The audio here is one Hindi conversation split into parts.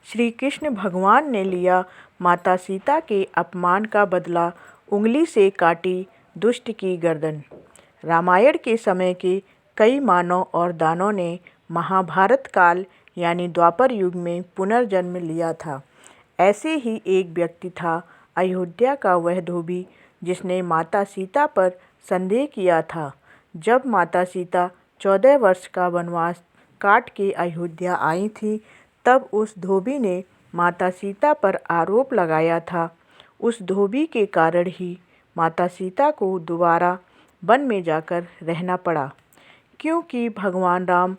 श्री कृष्ण भगवान ने लिया माता सीता के अपमान का बदला, उंगली से काटी दुष्ट की गर्दन। रामायण के समय के कई मानव और दानों ने महाभारत काल यानी द्वापर युग में पुनर्जन्म लिया था। ऐसे ही एक व्यक्ति था अयोध्या का वह धोबी, जिसने माता सीता पर संदेह किया था। जब माता सीता 14 वर्ष का वनवास काट के अयोध्या आई थी, तब उस धोबी ने माता सीता पर आरोप लगाया था। उस धोबी के कारण ही माता सीता को दोबारा वन में जाकर रहना पड़ा, क्योंकि भगवान राम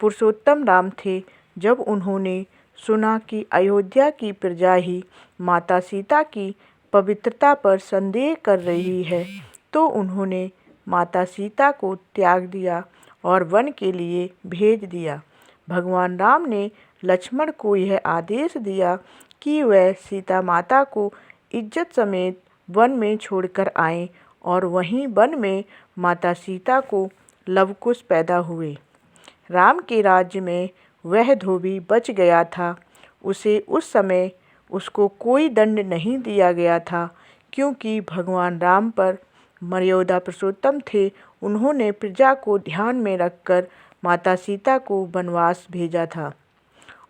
पुरुषोत्तम राम थे। जब उन्होंने सुना कि अयोध्या की प्रजा ही माता सीता की पवित्रता पर संदेह कर रही है, तो उन्होंने माता सीता को त्याग दिया और वन के लिए भेज दिया। भगवान राम ने लक्ष्मण को यह आदेश दिया कि वह सीता माता को इज्जत समेत वन में छोड़कर आएं, और वहीं वन में माता सीता को लवकुश पैदा हुए। राम के राज्य में वह धोबी बच गया था। उसे उस समय उसको कोई दंड नहीं दिया गया था, क्योंकि भगवान राम पर मर्यादा पुरुषोत्तम थे। उन्होंने प्रजा को ध्यान में रखकर माता सीता को वनवास भेजा था,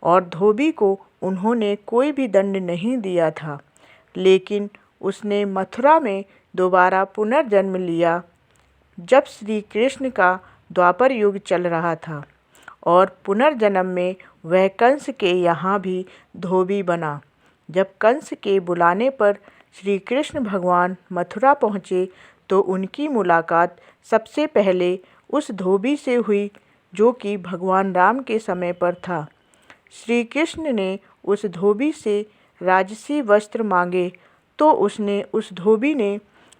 और धोबी को उन्होंने कोई भी दंड नहीं दिया था। लेकिन उसने मथुरा में दोबारा पुनर्जन्म लिया, जब श्री कृष्ण का द्वापर युग चल रहा था, और पुनर्जन्म में वह कंस के यहाँ भी धोबी बना। जब कंस के बुलाने पर श्री कृष्ण भगवान मथुरा पहुँचे, तो उनकी मुलाकात सबसे पहले उस धोबी से हुई, जो कि भगवान राम के समय पर था। श्री कृष्ण ने उस धोबी से राजसी वस्त्र मांगे, तो उस धोबी ने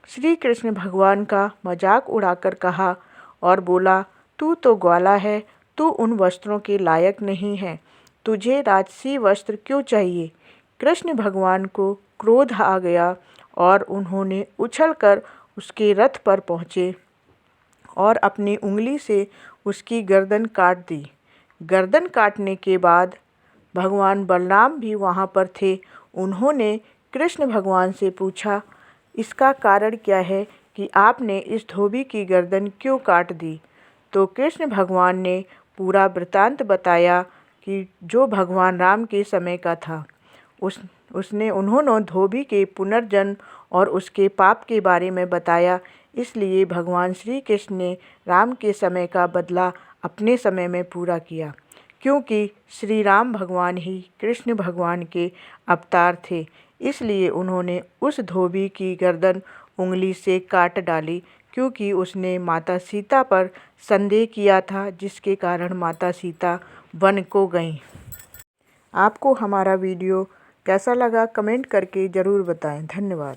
श्री कृष्ण भगवान का मजाक उड़ाकर कहा और बोला, तू तो ग्वाला है, तू उन वस्त्रों के लायक नहीं है, तुझे राजसी वस्त्र क्यों चाहिए। कृष्ण भगवान को क्रोध आ गया और उन्होंने उछलकर उसके रथ पर पहुँचे और अपनी उंगली से उसकी गर्दन काट दी। गर्दन काटने के बाद भगवान बलराम भी वहाँ पर थे। उन्होंने कृष्ण भगवान से पूछा, इसका कारण क्या है कि आपने इस धोबी की गर्दन क्यों काट दी। तो कृष्ण भगवान ने पूरा वृतांत बताया कि जो भगवान राम के समय का था। उन्होंने धोबी के पुनर्जन्म और उसके पाप के बारे में बताया। इसलिए भगवान श्री कृष्ण ने राम के समय का बदला अपने समय में पूरा किया, क्योंकि श्री राम भगवान ही कृष्ण भगवान के अवतार थे। इसलिए उन्होंने उस धोबी की गर्दन उंगली से काट डाली, क्योंकि उसने माता सीता पर संदेह किया था, जिसके कारण माता सीता वन को गईं। आपको हमारा वीडियो कैसा लगा कमेंट करके ज़रूर बताएं। धन्यवाद।